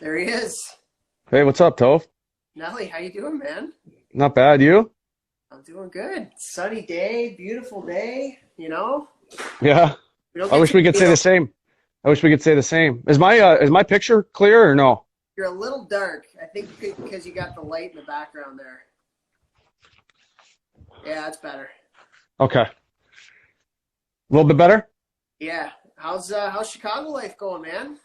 There he is. Hey, what's up, Toph? Nelly, how you doing, man? Not bad, you? I'm doing good. Sunny day, beautiful day, Yeah. We don't I get wish too we could many say of the those. same. I wish we could say the same. Is my picture clear or no? You're a little dark. I think because you got the light in the background there. Yeah, that's better. Okay. A little bit better? Yeah. How's Chicago life going, man?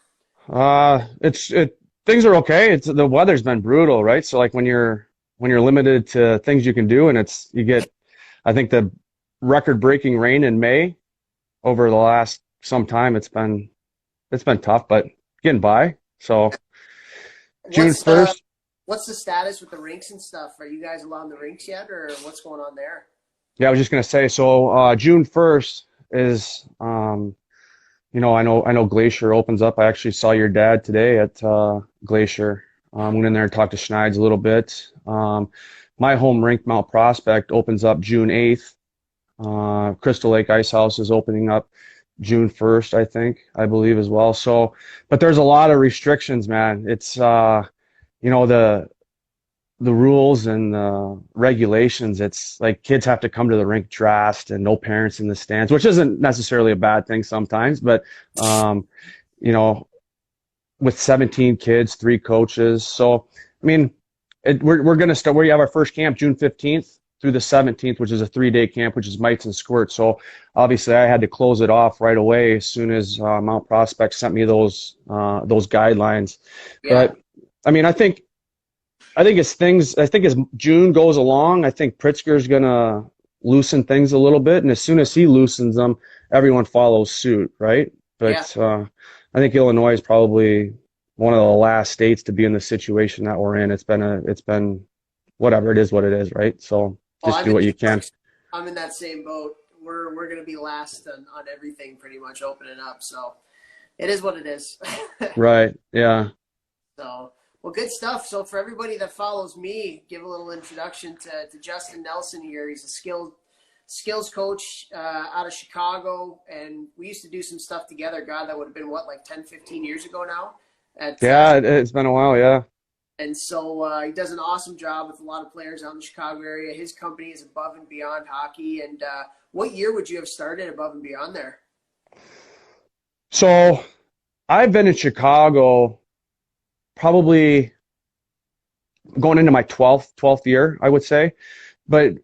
It things are okay. It's the weather's been brutal, right? So like when you're limited to things you can do and you get I think the record-breaking rain in May over the last some time it's been tough, but getting by. So June What's uh 1st. what's the status with the rinks and stuff? Are you guys allowed in the rinks yet, or what's going on there? Yeah, I was just gonna say, so June 1st is I know Glacier opens up. I actually saw your dad today at Glacier. Went in there and talked to Schneids a little bit. My home rink, Mount Prospect, opens up June 8th. Crystal Lake Ice House is opening up June 1st, I believe as well. So, but there's a lot of restrictions, man. It's the rules and the regulations. It's like kids have to come to the rink dressed and no parents in the stands, which isn't necessarily a bad thing sometimes, but um, you know, with 17 kids, three coaches. So, I mean, we're going to start. We have our first camp June 15th through the 17th, which is a 3-day camp, which is mites and squirts. So obviously, I had to close it off right away as soon as Mount Prospect sent me those guidelines. Yeah. But I mean, I think as June goes along, I think Pritzker's gonna loosen things a little bit, and as soon as he loosens them, everyone follows suit, right? Yeah. But I think Illinois is probably one of the last states to be in the situation that we're in. It's been whatever it is, what it is, right? So Well, just I'm do in what New you York. can. So I'm in that same boat. We're gonna be last on everything, pretty much opening up. So it is what it is. Right? Yeah. So, well, good stuff. So, for everybody that follows me, give a little introduction to Justin Nelson here. He's a skills coach out of Chicago, and we used to do some stuff together. God, that would have been what, like 10, 15 years ago now. At Yeah, it's been a while. Yeah. And so he does an awesome job with a lot of players out in the Chicago area. His company is Above and Beyond Hockey. And what year would you have started Above and Beyond there? So I've been in Chicago probably going into my 12th year, I would say. But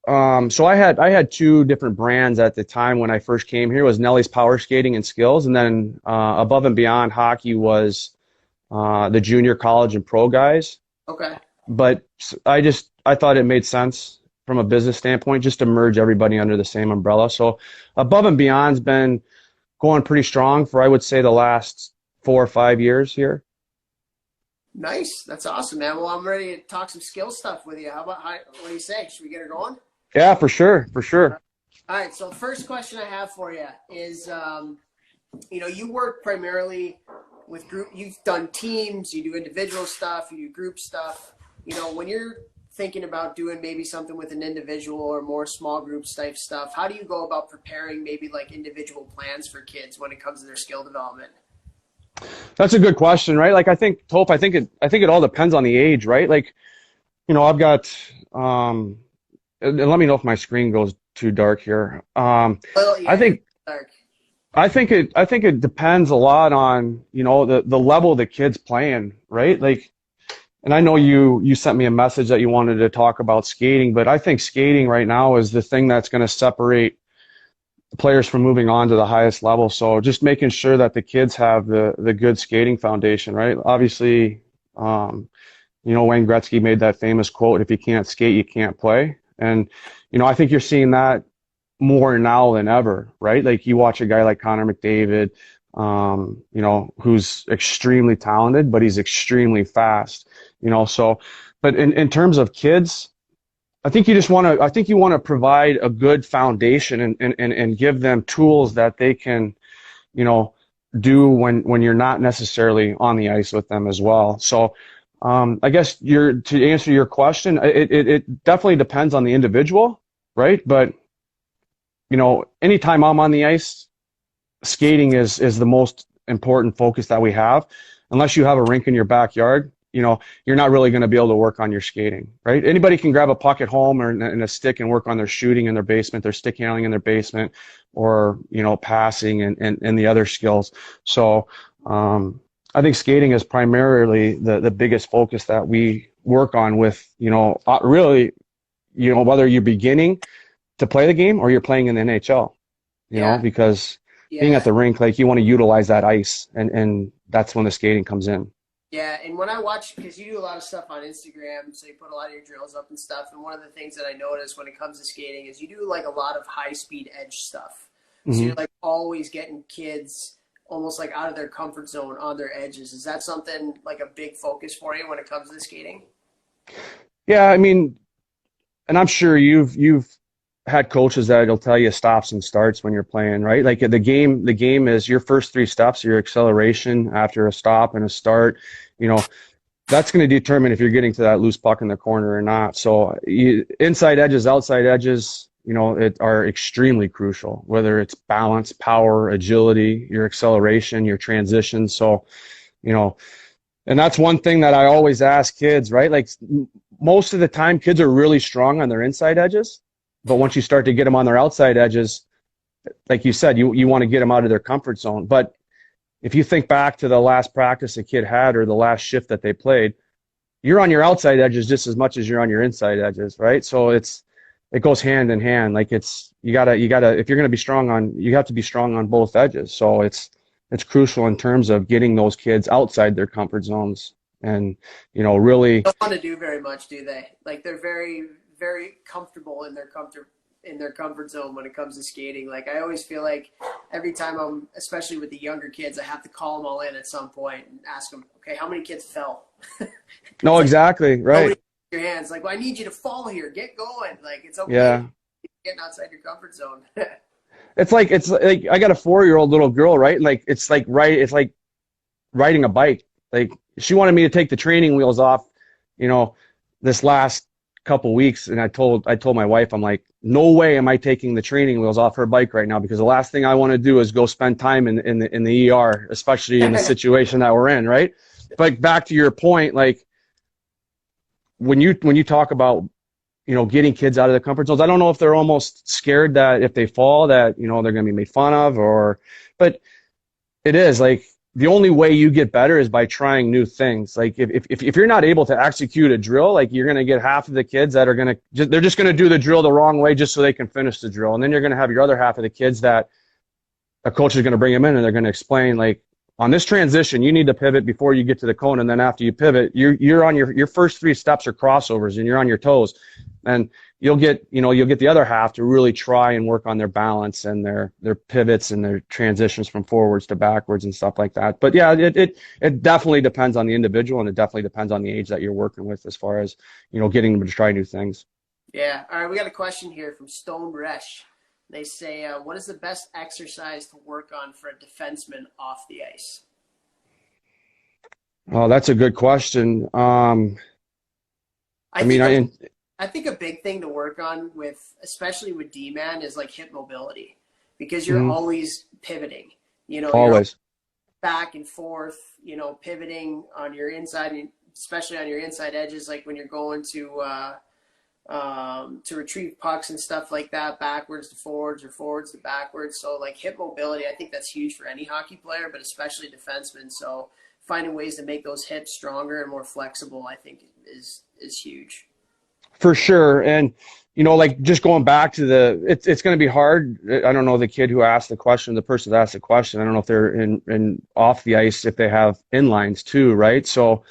so I had two different brands at the time when I first came here. It was Nelly's Power Skating and Skills, and then Above and Beyond Hockey was the junior college and pro guys. Okay. But I thought it made sense from a business standpoint just to merge everybody under the same umbrella. So Above and Beyond's been going pretty strong for I would say the last 4 or 5 years here. Nice. That's awesome, man. Well, I'm ready to talk some skill stuff with you. What do you say? Should we get her going? Yeah, for sure, for sure. All right. So the first question I have for you is, you work primarily with group. You've done teams. You do individual stuff. You do group stuff. When you're thinking about doing maybe something with an individual or more small groups type stuff, how do you go about preparing maybe like individual plans for kids when it comes to their skill development? That's a good question, right? Like I think, Tope, I think it all depends on the age, right? Like, I've got and let me know if my screen goes too dark here. Well, I yeah, you're think dark. I think it depends a lot on, the level the kid's playing, right? Like, and I know you sent me a message that you wanted to talk about skating, but I think skating right now is the thing that's going to separate players from moving on to the highest level. So just making sure that the kids have the good skating foundation, right? Obviously, Wayne Gretzky made that famous quote, if you can't skate, you can't play. And, I think you're seeing that more now than ever, right? Like you watch a guy like Connor McDavid, who's extremely talented, but he's extremely fast, so, but in terms of kids, I think you want to provide a good foundation and give them tools that they can, you know, do when you're not necessarily on the ice with them as well. So I guess to answer your question, it definitely depends on the individual, right? But anytime I'm on the ice, skating is the most important focus that we have. unless you have a rink in your backyard, you're not really going to be able to work on your skating, right? Anybody can grab a puck at home or in a stick and work on their shooting in their basement, their stick handling in their basement, or, passing and the other skills. So, I think skating is primarily the biggest focus that we work on with, really, whether you're beginning to play the game or you're playing in the NHL, because being at the rink, like, you want to utilize that ice, and that's when the skating comes in. Yeah, and when I watch, because you do a lot of stuff on Instagram, so you put a lot of your drills up and stuff, and one of the things that I notice when it comes to skating is you do like a lot of high-speed edge stuff. So you're like always getting kids almost like out of their comfort zone on their edges. Is that something like a big focus for you when it comes to skating? Yeah, I mean, and I'm sure you've had coaches that'll tell you stops and starts when you're playing, right? Like the game is your first 3 steps, your acceleration after a stop and a start, that's going to determine if you're getting to that loose puck in the corner or not. So inside edges, outside edges, are extremely crucial, whether it's balance, power, agility, your acceleration, your transition. So, and that's one thing that I always ask kids, right? Like, most of the time kids are really strong on their inside edges, but once you start to get them on their outside edges, like you said, you want to get them out of their comfort zone. But if you think back to the last practice a kid had or the last shift that they played, you're on your outside edges just as much as you're on your inside edges, right? So it goes hand in hand. Like, you gotta, if you're going to be strong you have to be strong on both edges. So it's crucial in terms of getting those kids outside their comfort zones and, really. They don't want to do very much, do they? Like, they're very, very comfortable in their comfort zone when it comes to skating. Like, I always feel like every time especially with the younger kids, I have to call them all in at some point and ask them, okay, how many kids fell? No, exactly. Right. Your hands, like, well, I need you to fall here, get going. Like, it's okay. Yeah. Getting outside your comfort zone. It's like I got a 4-year-old little girl, right? Like, it's like riding a bike. Like, she wanted me to take the training wheels off, this last couple weeks, and I told my wife, I'm like, no way am I taking the training wheels off her bike right now, because the last thing I want to do is go spend time in the ER, especially in the situation that we're in, right? But back to your point, like, when you talk about, getting kids out of their comfort zones, I don't know if they're almost scared that if they fall that, they're going to be made fun of, but it is like, the only way you get better is by trying new things. Like, if you're not able to execute a drill, like, you're going to get half of the kids that are they're just going to do the drill the wrong way just so they can finish the drill. And then you're going to have your other half of the kids that a coach is going to bring them in and they're going to explain, like, on this transition, you need to pivot before you get to the cone, and then after you pivot, you're on your first 3 steps are crossovers, and you're on your toes, and you'll get the other half to really try and work on their balance and their pivots and their transitions from forwards to backwards and stuff like that. But yeah, it definitely depends on the individual, and it definitely depends on the age that you're working with as far as getting them to try new things. Yeah. All right, we got a question here from Stone Resh. They say, what is the best exercise to work on for a defenseman off the ice? Oh, that's a good question. I think a big thing to work on especially with D-man, is like hip mobility, because you're always pivoting, always you're back and forth, pivoting on your inside, especially on your inside edges, like when you're going to retrieve pucks and stuff like that, backwards to forwards or forwards to backwards. So like hip mobility, I think that's huge for any hockey player, but especially defensemen. So finding ways to make those hips stronger and more flexible, I think is huge. For sure. And, like, just going back to it's going to be hard. I don't know the kid who asked the question, the person that asked the question, I don't know if they're in off the ice, if they have inlines too, right? So,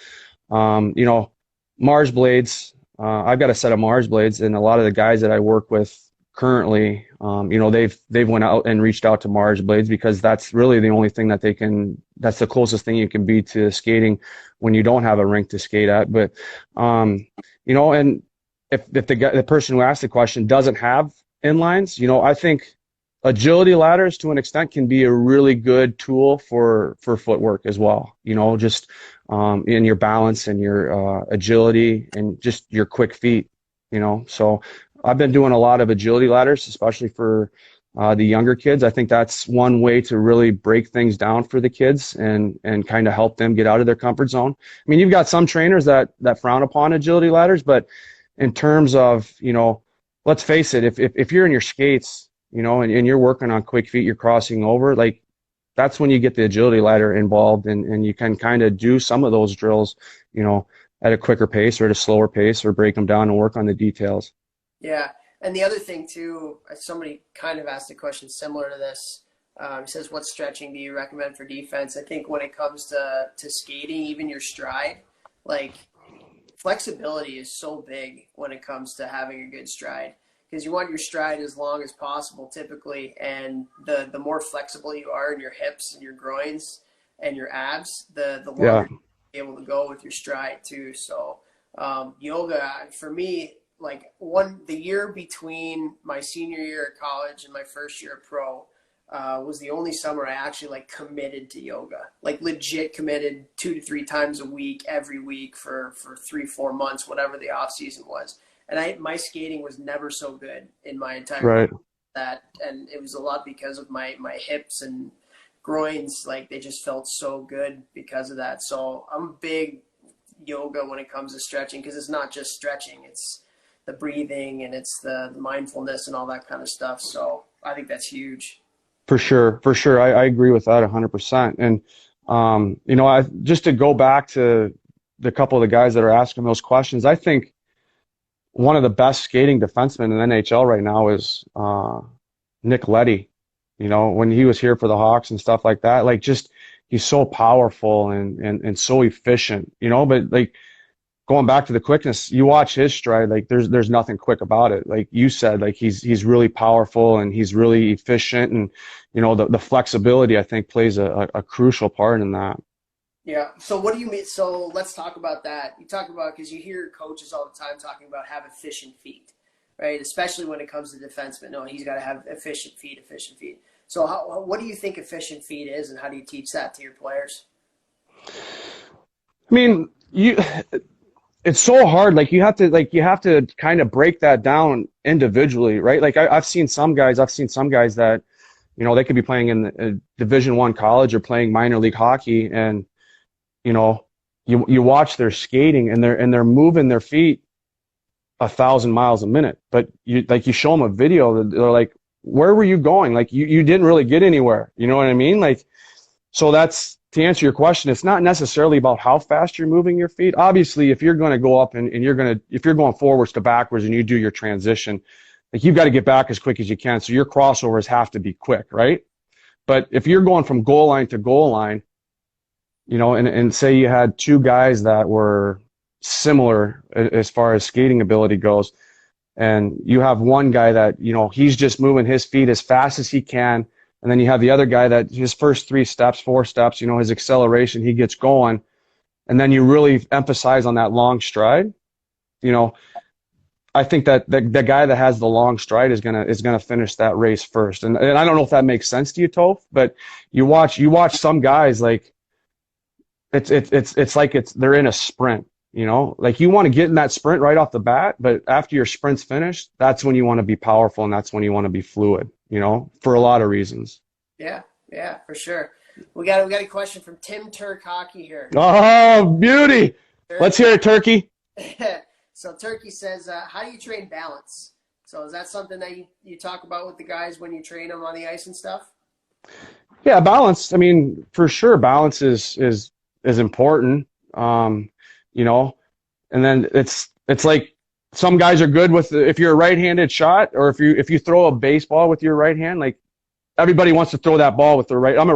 Mars blades, I've got a set of Mars blades, and a lot of the guys that I work with currently, they've went out and reached out to Mars blades, because that's really the only thing that's the closest thing you can be to skating when you don't have a rink to skate at. But, and if the person who asked the question doesn't have inlines, I think agility ladders to an extent can be a really good tool for footwork as well. Just in your balance and your agility and just your quick feet. So I've been doing a lot of agility ladders, especially for the younger kids. I think that's one way to really break things down for the kids and kind of help them get out of their comfort zone. I mean, you've got some trainers that frown upon agility ladders, but in terms of, let's face it, if you're in your skates, and you're working on quick feet, you're crossing over, like that's when you get the agility ladder involved, and you can kind of do some of those drills, at a quicker pace or at a slower pace, or break them down and work on the details. Yeah. And the other thing too, somebody kind of asked a question similar to this. He says, what stretching do you recommend for defense? I think when it comes to skating, even your stride, like flexibility is so big when it comes to having a good stride, because you want your stride as long as possible typically. And the more flexible you are in your hips and your groins and your abs, the longer you'll be able to go with your stride too. So yoga for me, like the year between my senior year at college and my first year at pro was the only summer I actually like committed to yoga, like legit committed 2 to 3 times a week, every week for 3-4 months, whatever the off season was. And my skating was never so good in my entire life and it was a lot because of my hips and groins. Like they just felt so good because of that. So I'm a big yoga when it comes to stretching, because it's not just stretching, it's the breathing and it's the mindfulness and all that kind of stuff. So I think that's huge. For sure. I agree with that 100%. And, just to go back to the couple of the guys that are asking those questions, I think one of the best skating defensemen in the NHL right now is Nick Leddy. When he was here for the Hawks and stuff like that, like just he's so powerful and so efficient, but like, going back to the quickness, you watch his stride, like there's nothing quick about it. Like you said, like he's really powerful and he's really efficient, and the flexibility I think plays a crucial part in that. Yeah. So what do you mean? So let's talk about that. You talk about, because you hear coaches all the time talking about have efficient feet, right? Especially when it comes to defensemen. No, he's got to have efficient feet. So what do you think efficient feet is, and how do you teach that to your players? I mean, it's so hard. Like you have to kind of break that down individually, right? Like I've seen some guys that, they could be playing in a Division I college or playing minor league hockey, and you watch their skating and they're moving their feet 1,000 miles a minute, but you show them a video, they're like, where were you going? Like you didn't really get anywhere. You know what I mean? Like, so that's, to answer your question, it's not necessarily about how fast you're moving your feet. Obviously, if you're going to go up and if you're going forwards to backwards and you do your transition, like you've got to get back as quick as you can. So your crossovers have to be quick, right? But if you're going from goal line to goal line, and say you had 2 guys that were similar as far as skating ability goes, and you have one guy that, he's just moving his feet as fast as he can, and then you have the other guy that his first 3 steps, 4 steps, his acceleration, he gets going. And then you really emphasize on that long stride. I think that the guy that has the long stride is gonna finish that race first. And I don't know if that makes sense to you, Toph, but you watch some guys, like it's like they're in a sprint. Like you want to get in that sprint right off the bat, but after your sprint's finished, that's when you want to be powerful, and that's when you want to be fluid, for a lot of reasons. Yeah, for sure. We got a question from Tim Turk Hockey here. Oh, beauty. Let's hear it, Turkey. So Turkey says, how do you train balance? So is that something that you talk about with the guys when you train them on the ice and stuff? Yeah, balance. I mean, for sure, balance is important. And then it's like some guys are good with if you're a right-handed shot, or if you throw a baseball with your right hand, like everybody wants to throw that ball with their right. I'm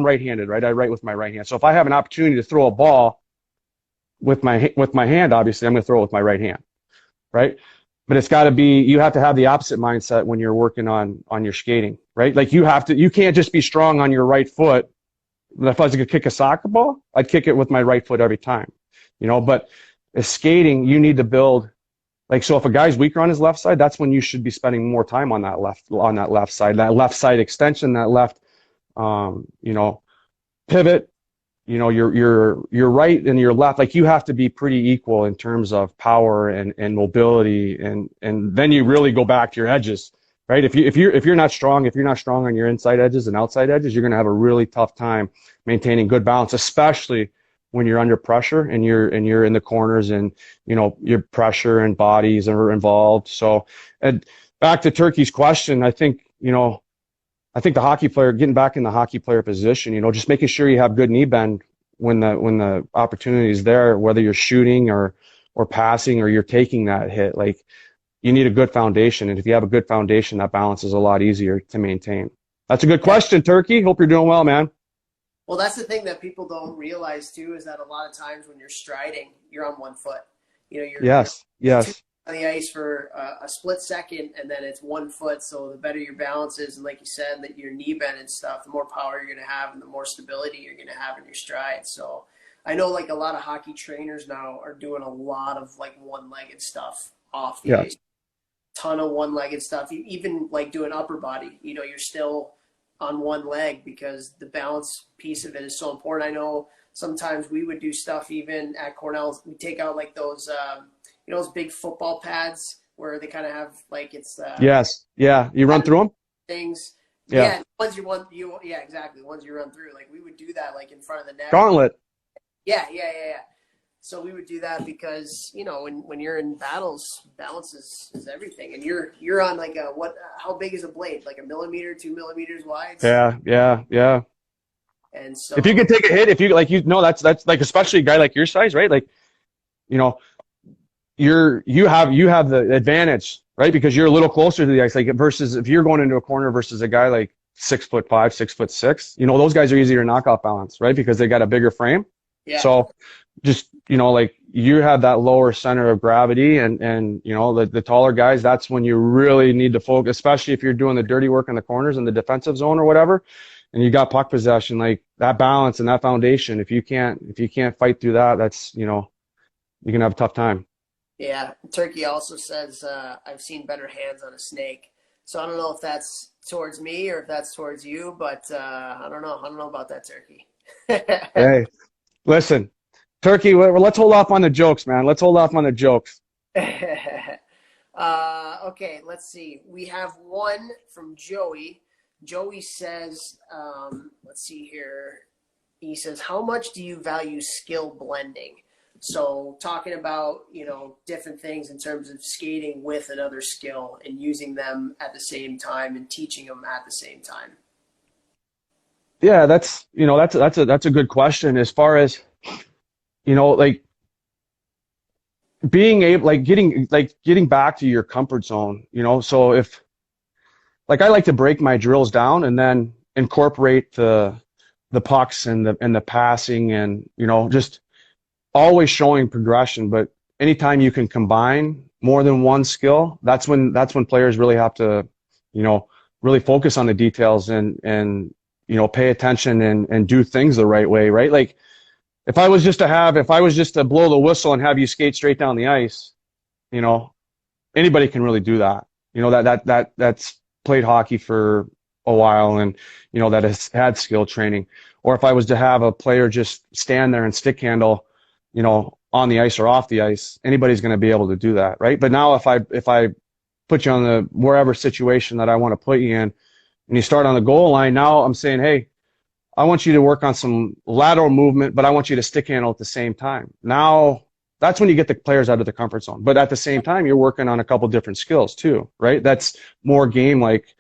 right-handed, right? I write with my right hand. So if I have an opportunity to throw a ball with my hand, obviously I'm going to throw it with my right hand, right? But it's got to be, you have to have the opposite mindset when you're working on your skating, right? Like you can't just be strong on your right foot. If I was going to kick a soccer ball, I'd kick it with my right foot every time, but as skating, you need to build, like, so if a guy's weaker on his left side, that's when you should be spending more time on that left side, that left side extension, that left, pivot, your right and your left, like you have to be pretty equal in terms of power and mobility. And then you really go back to your edges, right? If you're not strong, if you're not strong on your inside edges and outside edges, you're going to have a really tough time maintaining good balance, especially when you're under pressure and you're in the corners and your pressure and bodies are involved. So, and back to Turkey's question, I think the hockey player, getting back in the hockey player position, just making sure you have good knee bend when the opportunity is there, whether you're shooting or passing or you're taking that hit. Like, you need a good foundation, and if you have a good foundation, that balance is a lot easier to maintain. That's a good question, Turkey. Hope you're doing well, man. Well, that's the thing that people don't realize too, is that a lot of times when you're striding, you're on one foot. You're Yes. on the ice for a split second, and then it's 1 foot. So the better your balance is, and like you said, that your knee bend and stuff, the more power you're going to have, and the more stability you're going to have in your stride. So I know like a lot of hockey trainers now are doing a lot of like one-legged stuff off the ice. Ton of one-legged stuff. Even like doing upper body, you're still on one leg because the balance piece of it is so important. I know sometimes we would do stuff even at Cornell. We take out like those, those big football pads where they kind of have like it's. Yes. Yeah. You run through them. Things. Yeah. Yeah, exactly. The ones you run through, like we would do that like in front of the net. Gauntlet. Yeah. So we would do that because, when you're in battles, balance is everything. And you're on like how big is a blade? Like 1 millimeter, 2 millimeters wide? Yeah. And so if you can take a hit, that's like, especially a guy like your size, right? Like, you have the advantage, right? Because you're a little closer to the ice, like versus if you're going into a corner versus a guy like 6'5", 6'6", those guys are easier to knock off balance, right? Because they got a bigger frame. Yeah. So just, like you have that lower center of gravity and the taller guys, that's when you really need to focus, especially if you're doing the dirty work in the corners in the defensive zone or whatever, and you got puck possession, like that balance and that foundation. If you can't fight through that, that's, you can have a tough time. Yeah. Turkey also says, I've seen better hands on a snake. So I don't know if that's towards me or if that's towards you, but I don't know. I don't know about that, Turkey. Hey, listen, Turkey, let's hold off on the jokes, man. Let's hold off on the jokes. Okay, let's see. We have one from Joey. Joey says, let's see here. He says, how much do you value skill blending? So talking about, different things in terms of skating with another skill and using them at the same time and teaching them at the same time. Yeah, that's a good question as far as, like being able, like getting back to your comfort zone, so if like I like to break my drills down and then incorporate the pucks and the passing and, just always showing progression. But anytime you can combine more than one skill, that's when players really have to, really focus on the details and pay attention and do things the right way, right? Like, if I was just to blow the whistle and have you skate straight down the ice, anybody can really do that. That's played hockey for a while and, that has had skill training. Or if I was to have a player just stand there and stick handle, on the ice or off the ice, anybody's going to be able to do that, right? But now if I put you on the wherever situation that I want to put you in and you start on the goal line, now I'm saying, hey, I want you to work on some lateral movement, but I want you to stick handle at the same time. Now, that's when you get the players out of the comfort zone. But at the same time, you're working on a couple different skills too, right? That's more game-like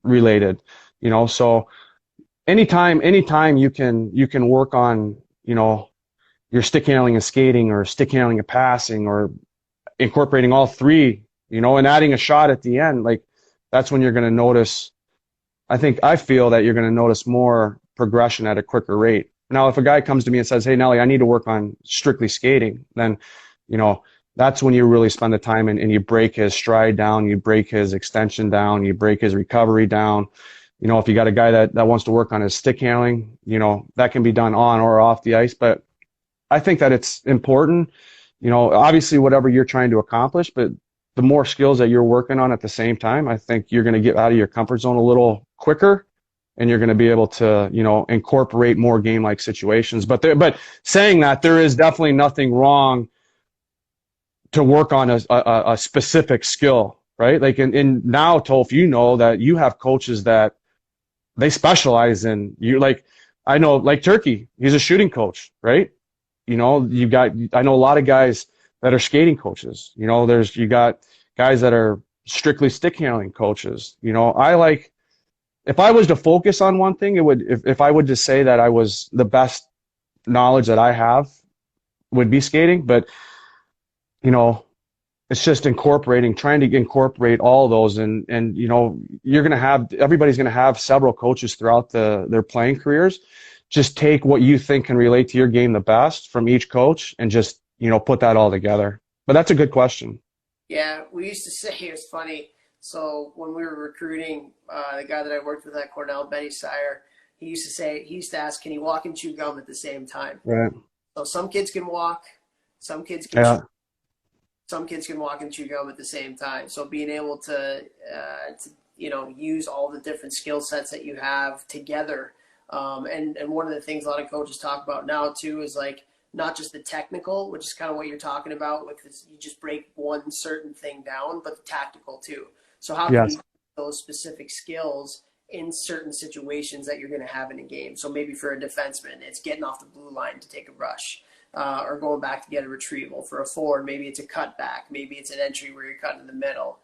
related, So anytime you can work on, your stick handling and skating or stick handling and passing or incorporating all three, and adding a shot at the end, like that's when you're going to notice. I feel that you're going to notice more progression at a quicker rate. Now, if a guy comes to me and says, hey, Nelly, I need to work on strictly skating, then, that's when you really spend the time and you break his stride down, you break his extension down, you break his recovery down. If you got a guy that wants to work on his stick handling, that can be done on or off the ice. But I think that it's important, obviously whatever you're trying to accomplish, but the more skills that you're working on at the same time, I think you're going to get out of your comfort zone a little quicker and you're going to be able to, incorporate more game-like situations. But saying that, there is definitely nothing wrong to work on a specific skill, right? Like, and now, Toph, you know that you have coaches that they specialize in you. Like, I know, like Turkey, he's a shooting coach, right? You know, I know a lot of guys that are skating coaches. You know, you got guys that are strictly stick handling coaches. You know, if I was to focus on one thing, if I would just say that I was the best knowledge that I have would be skating, but you know, it's just trying to incorporate all those, and you know, everybody's gonna have several coaches throughout their playing careers. Just take what you think can relate to your game the best from each coach, and just, you know, put that all together. But that's a good question. Yeah, we used to say, it was funny. So when we were recruiting, the guy that I worked with at Cornell, Benny Sire, he used to ask, can he walk and chew gum at the same time? Right. So some kids can walk, some kids can Yeah. some kids can walk and chew gum at the same time. So being able to you know, use all the different skill sets that you have together. And one of the things a lot of coaches talk about now too is like not just the technical, which is kind of what you're talking about, with this, you just break one certain thing down, but the tactical too. So how can Yes. you use those specific skills in certain situations that you're going to have in a game? So maybe for a defenseman, it's getting off the blue line to take a rush. Or going back to get a retrieval. For a forward, maybe it's a cutback. Maybe it's an entry where you're cutting in the middle.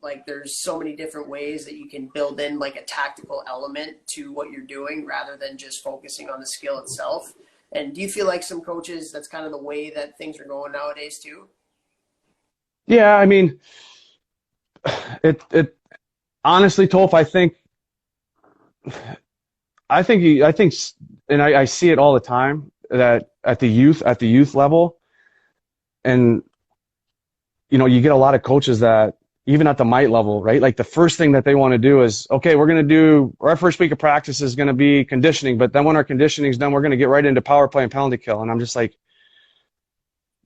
Like there's so many different ways that you can build in like a tactical element to what you're doing rather than just focusing on the skill itself. And do you feel like some coaches, that's kind of the way that things are going nowadays too? Yeah, I mean, it honestly, Toph, I think, and I see it all the time that at the youth level, and you know, you get a lot of coaches that even at the mite level, right? Like the first thing that they want to do is, okay, our first week of practice is going to be conditioning, but then when our conditioning's done, we're going to get right into power play and penalty kill. And I'm just like,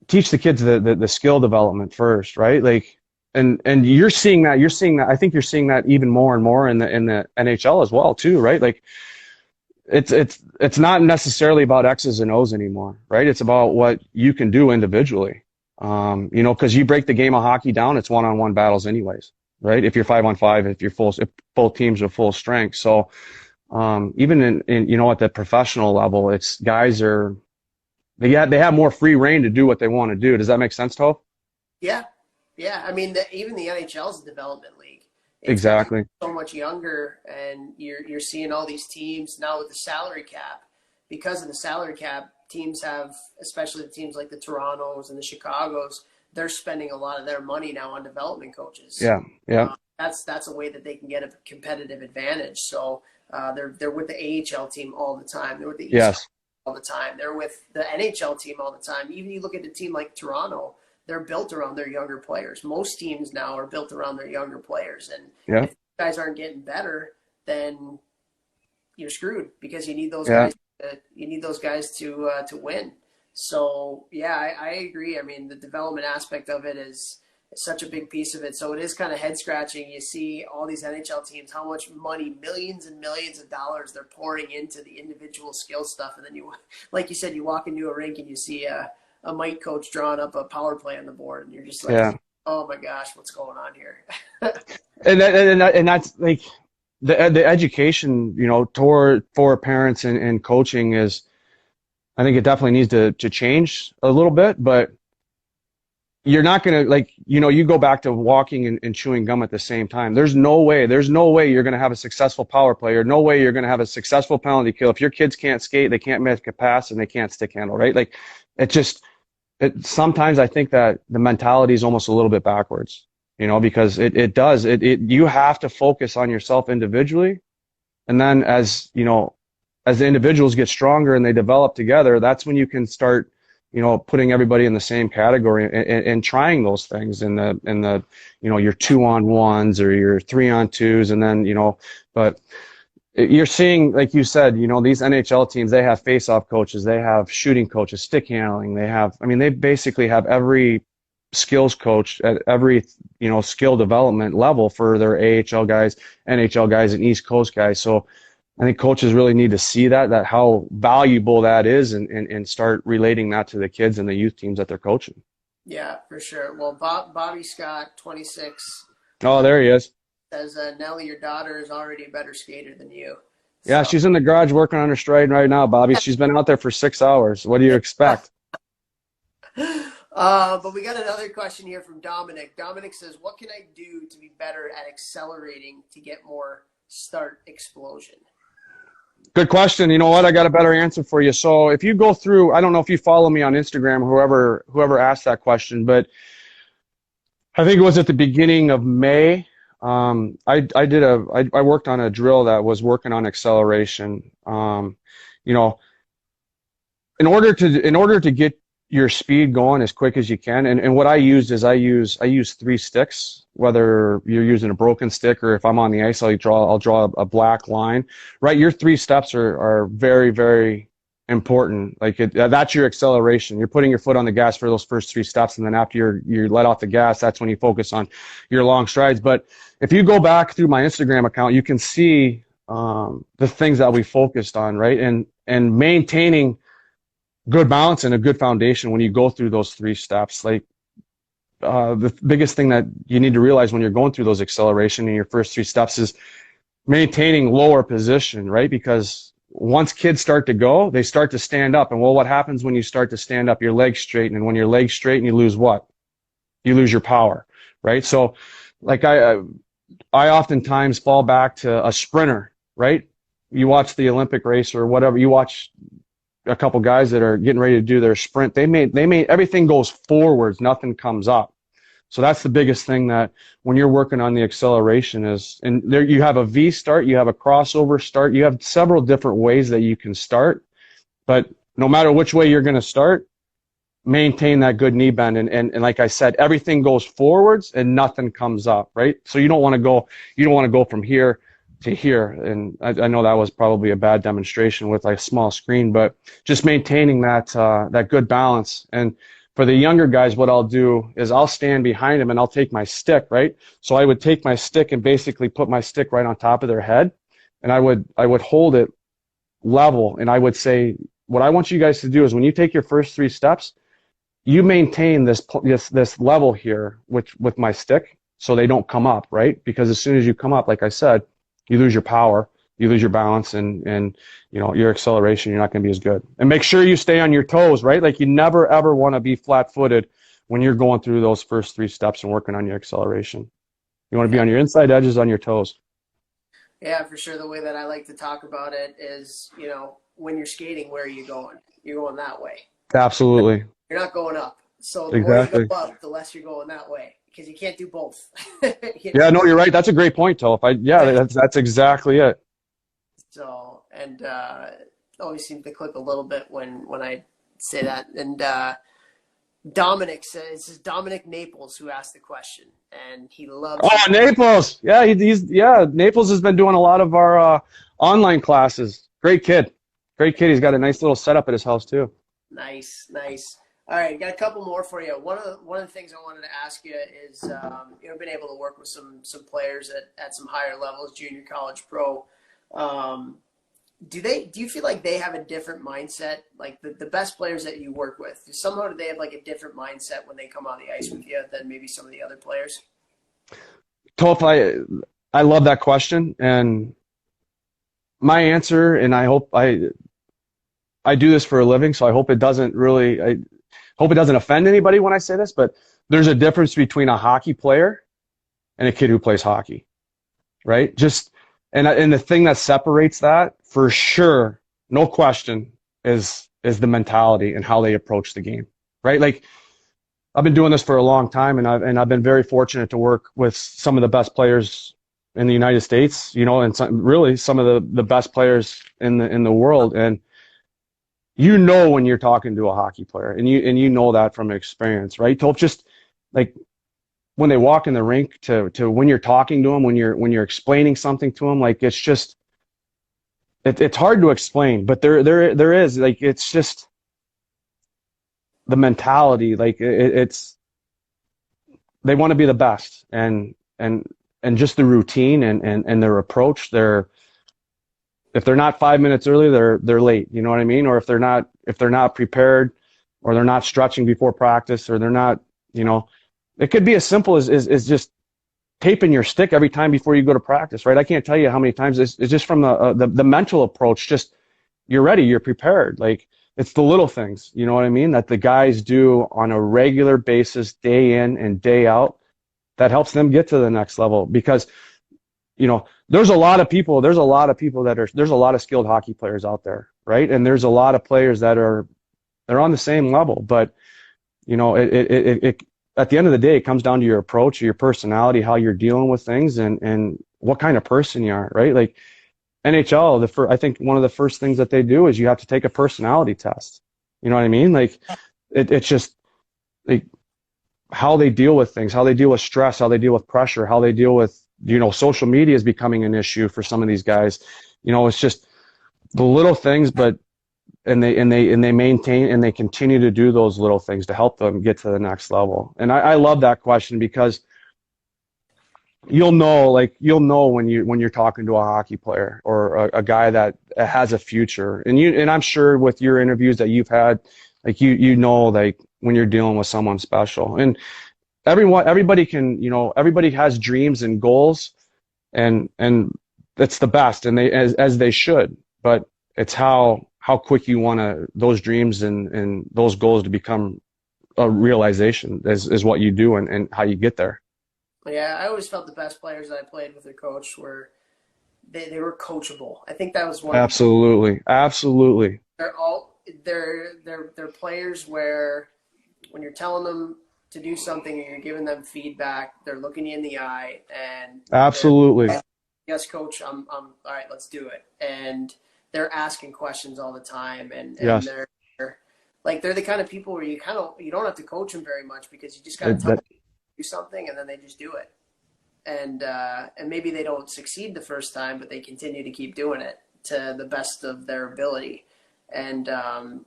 teach the kids the skill development first, right? Like, and you're seeing that. I think you're seeing that even more and more in the NHL as well too, right? Like, it's not necessarily about X's and O's anymore, right? It's about what you can do individually. You know, because you break the game of hockey down, it's one-on-one battles anyways, right? If you're 5-on-5, if both teams are full strength. So even in you know, at the professional level, it's guys they have more free reign to do what they want to do. Does that make sense, Toph? Yeah. Yeah. I mean, even the NHL is a development league. It's Exactly. so much younger, and you're seeing all these teams now with the salary cap. Because of the salary cap, teams have, especially the teams like the Torontos and the Chicagos, they're spending a lot of their money now on development coaches. Yeah. Yeah. That's a way that they can get a competitive advantage. So they're with the AHL team all the time. They're with the Yes. all the time. They're with the NHL team all the time. Even you look at a team like Toronto, they're built around their younger players. Most teams now are built around their younger players. And Yeah. if you guys aren't getting better, then you're screwed, because you need those Yeah. guys. You need those guys to win. So yeah, I agree. I mean, the development aspect of it is such a big piece of it. So it is kind of head scratching. You see all these NHL teams, how much money, millions and millions of dollars they're pouring into the individual skill stuff. And then you, like you said, you walk into a rink and you see a mite coach drawing up a power play on the board, and you're just like, Yeah. oh my gosh, what's going on here? And that's like the education, you know, for parents and coaching is, I think it definitely needs to change a little bit, but you're not going to, like, you know, you go back to walking and chewing gum at the same time. There's no way you're going to have a successful power play, or no way you're going to have a successful penalty kill if your kids can't skate, they can't make a pass, and they can't stick handle, right? Like, sometimes I think that the mentality is almost a little bit backwards, you know, because you have to focus on yourself individually. And then as, you know, as the individuals get stronger and they develop together, that's when you can start, you know, putting everybody in the same category and trying those things in the, you know, your 2-on-1s or your 3-on-2s. And then, you know, but you're seeing, like you said, you know, these NHL teams, they have face-off coaches, they have shooting coaches, stick handling, they basically have every skills coach at every, you know, skill development level for their AHL guys, NHL guys, and East Coast guys. So I think coaches really need to see that how valuable that is, and start relating that to the kids and the youth teams that they're coaching. Yeah, for sure. Well, Bobby Scott, 26, Oh, there he is. says, Nelly, your daughter is already a better skater than you. Yeah, So, she's in the garage working on her stride right now, Bobby. She's been out there for 6 hours. What do you expect? but we got another question here from Dominic. Dominic says, what can I do to be better at accelerating to get more start explosion? Good question. You know what? I got a better answer for you. So if you go through, I don't know if you follow me on Instagram, whoever asked that question, but I think it was at the beginning of May. I worked on a drill that was working on acceleration. You know, in order to get your speed going as quick as you can, and what I used is I use three sticks. Whether you're using a broken stick or if I'm on the ice, I'll draw a black line. Right, your three steps are very, very important. Like that's your acceleration. You're putting your foot on the gas for those first three steps, and then after you let off the gas, that's when you focus on your long strides. But if you go back through my Instagram account, you can see the things that we focused on, right? And maintaining good balance and a good foundation when you go through those three steps. Like the biggest thing that you need to realize when you're going through those acceleration in your first three steps is maintaining lower position, right? Because once kids start to go, they start to stand up. And well, what happens when you start to stand up? Your legs straighten. And when your legs straighten, you lose what? You lose your power, right? So like I oftentimes fall back to a sprinter, right? You watch the Olympic race or whatever, you watch a couple guys that are getting ready to do their sprint. They made everything goes forwards, nothing comes up. So that's the biggest thing, that when you're working on the acceleration is, and there you have a V start, you have a crossover start, you have several different ways that you can start, but no matter which way you're going to start, maintain that good knee bend. And like I said, everything goes forwards and nothing comes up, right? So you don't want to go from here to here. And I know that was probably a bad demonstration with like a small screen, but just maintaining that good balance. And for the younger guys, what I'll do is I'll stand behind them and I'll take my stick, right? So I would take my stick and basically put my stick right on top of their head, and I would hold it level, and I would say, what I want you guys to do is when you take your first three steps, you maintain this level here with my stick so they don't come up, right? Because as soon as you come up, like I said, you lose your power, you lose your balance, and you know, your acceleration, you're not going to be as good. And make sure you stay on your toes, right? Like you never ever want to be flat-footed when you're going through those first three steps and working on your acceleration. You want to be on your inside edges, on your toes. Yeah, for sure. The way that I like to talk about it is, you know, when you're skating, where are you going? You're going that way. Absolutely. You're not going up. So the Exactly. more you go up, the less you're going that way, because you can't do both. You Yeah, know? no, you're right. That's a great point, Toph. That's exactly it. So, and always seems to click a little bit when I say that. And Dominic says, this is Dominic Naples who asked the question, and he loves. Oh, Naples. Yeah, Naples has been doing a lot of our online classes. Great kid. Great kid. He's got a nice little setup at his house too. Nice, nice. All right, got a couple more for you. One of the things I wanted to ask you is, you know, been able to work with some players at some higher levels, junior college, pro. Do you feel like they have a different mindset? Like the best players that you work with, somehow do they have like a different mindset when they come on the ice with you than maybe some of the other players? Toph, I love that question, and my answer, and I hope I do this for a living, so I hope it doesn't offend anybody when I say this, but there's a difference between a hockey player and a kid who plays hockey, right? And the thing that separates that, for sure, no question, is the mentality and how they approach the game, right? Like I've been doing this for a long time, and I've been very fortunate to work with some of the best players in the United States, you know, and some of the best players in the world. And you know when you're talking to a hockey player, and you know that from experience, right? Just like when they walk in the rink to when you're talking to them, when you're explaining something to them, like it's just it's hard to explain, but there is, like, it's just the mentality, like it's they want to be the best, and just the routine and their approach. If they're not 5 minutes early, they're late. You know what I mean? Or if they're not prepared, or they're not stretching before practice, or they're not you know, it could be as simple as just taping your stick every time before you go to practice, right? I can't tell you how many times it's just from the mental approach. Just you're ready, you're prepared. Like it's the little things, you know what I mean, that the guys do on a regular basis, day in and day out, that helps them get to the next level. Because you know, there's a lot of people there's a lot of skilled hockey players out there, right? And there's a lot of players that they're on the same level, but you know, it at the end of the day, it comes down to your approach, your personality, how you're dealing with things, and what kind of person you are, right? Like NHL, I think one of the first things that they do is you have to take a personality test. You know what I mean? Like it's just like how they deal with things, how they deal with stress, how they deal with pressure, how they deal with, you know, social media is becoming an issue for some of these guys. You know, it's just the little things, but and they maintain and they continue to do those little things to help them get to the next level. And I love that question, because you'll know when you're talking to a hockey player or a guy that has a future. And I'm sure with your interviews that you've had, like you know, like when you're dealing with someone special. And everybody can, you know, everybody has dreams and goals, and that's the best, and as they should. But it's how quick you want those dreams and those goals to become a realization is what you do and how you get there. Yeah, I always felt the best players that I played with their coach were they were coachable. I think that was one. Absolutely. They're players where when you're telling them to do something and you're giving them feedback, they're looking you in the eye and absolutely. Yes, coach, I'm all right, let's do it. And they're asking questions all the time, and yes. they're the kind of people where you don't have to coach them very much, because you just got to tell them to do something and then they just do it. And maybe they don't succeed the first time, but they continue to keep doing it to the best of their ability. And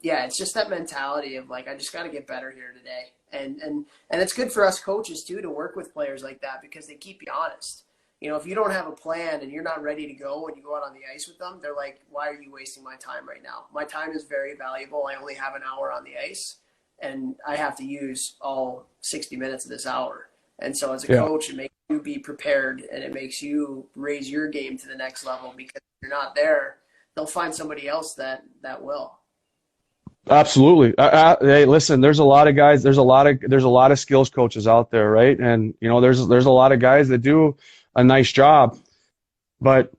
it's just that mentality of like, I just got to get better here today. And it's good for us coaches too to work with players like that, because they keep you honest. You know, if you don't have a plan and you're not ready to go when you go out on the ice with them, they're like, why are you wasting my time right now? My time is very valuable. I only have an hour on the ice, and I have to use all 60 minutes of this hour. And so as a coach, it makes you be prepared, and it makes you raise your game to the next level, because if you're not there, they'll find somebody else that will. Absolutely. Hey, listen, there's a lot of guys, there's a lot of skills coaches out there, right? And you know, there's a lot of guys that do a nice job, but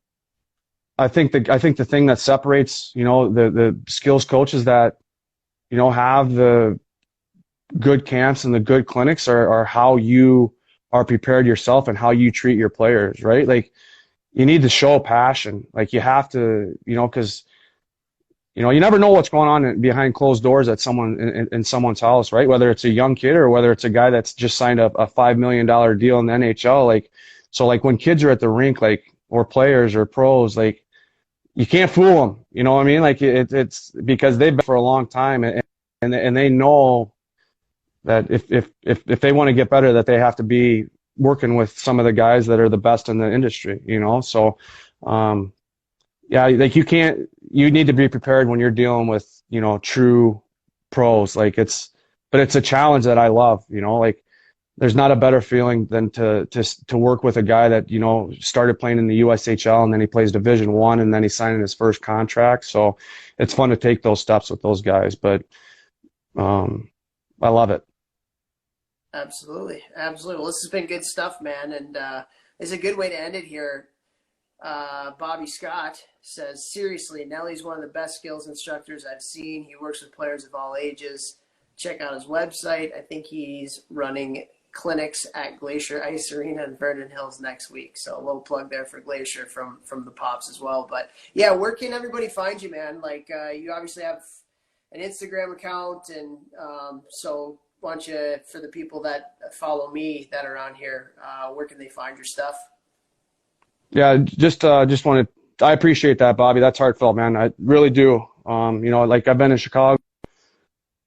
I think the thing that separates, you know, the skills coaches that, you know, have the good camps and the good clinics are how you are prepared yourself and how you treat your players, right? Like you need to show passion. Like you have to, you know, because you know, you never know what's going on behind closed doors at in someone's house, right? Whether it's a young kid or whether it's a guy that's just signed a $5 million deal in the NHL. Like, so like when kids are at the rink, like, or players or pros, like you can't fool them. You know what I mean? Like it's because they've been for a long time, and they know that if they want to get better, that they have to be working with some of the guys that are the best in the industry, you know? So, like you need to be prepared when you're dealing with, you know, true pros. Like but it's a challenge that I love, you know, like there's not a better feeling than to work with a guy that, you know, started playing in the USHL and then he plays Division I and then he's signing his first contract. So it's fun to take those steps with those guys, but I love it. Absolutely. Well, this has been good stuff, man. And it's a good way to end it here. Bobby Scott says, seriously, Nelly's one of the best skills instructors I've seen. He works with players of all ages. Check out his website. I think he's running clinics at Glacier Ice Arena in Vernon Hills next week. So a little plug there for Glacier from the Pops as well. But yeah, where can everybody find you, man? Like you obviously have an Instagram account, and so why don't you, for the people that follow me that are on here, where can they find your stuff? Yeah, just wanted, I appreciate that, Bobby. That's heartfelt, man. I really do. You know, like I've been in Chicago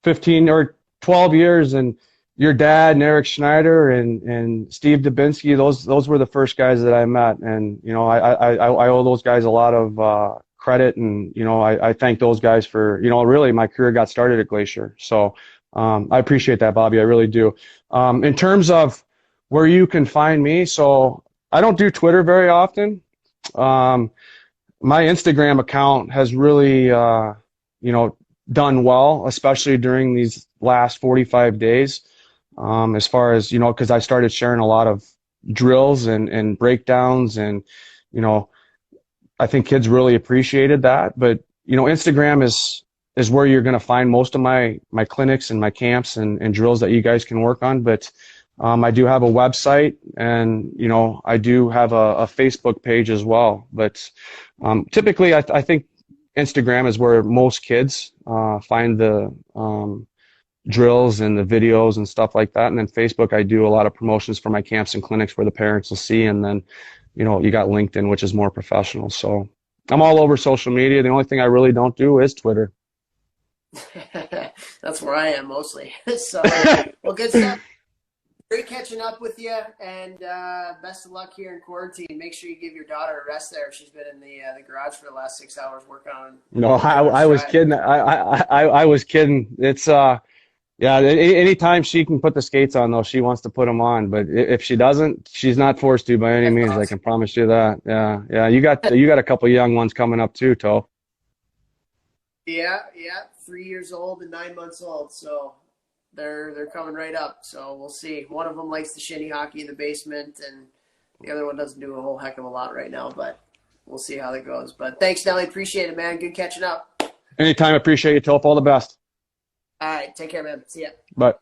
15 or 12 years, and your dad and Eric Schneider and Steve Dubinsky, those were the first guys that I met. And, you know, I owe those guys a lot of credit. And, you know, I thank those guys for, you know, really my career got started at Glacier. So I appreciate that, Bobby. I really do. In terms of where you can find me, so I don't do Twitter very often. Um, my Instagram account has really, done well, especially during these last 45 days. As far as, because I started sharing a lot of drills and breakdowns, and, you know, I think kids really appreciated that. But, Instagram is where you're going to find most of my clinics and my camps and drills that you guys can work on. But I do have a website, and I do have a Facebook page as well. But typically, I think Instagram is where most kids find the drills and the videos and stuff like that. And then Facebook, I do a lot of promotions for my camps and clinics where the parents will see. And then, you got LinkedIn, which is more professional. So I'm all over social media. The only thing I really don't do is Twitter. That's where I am mostly. So, well, good stuff. Great catching up with you, and best of luck here in quarantine. Make sure you give your daughter a rest there. She's been in the garage for the last 6 hours working on. No, I was kidding. I was kidding. It's yeah. Anytime she can put the skates on, though, she wants to put them on. But if she doesn't, she's not forced to by any means. I can promise you that. Yeah, yeah. You got a couple of young ones coming up too, Toe. Yeah. 3 years old and 9 months old. So. They're coming right up, so we'll see. One of them likes the shinny hockey in the basement, and the other one doesn't do a whole heck of a lot right now, but we'll see how that goes. But thanks, Nelly. Appreciate it, man. Good catching up. Anytime. Appreciate you, Toph. All the best. All right. Take care, man. See ya. Bye.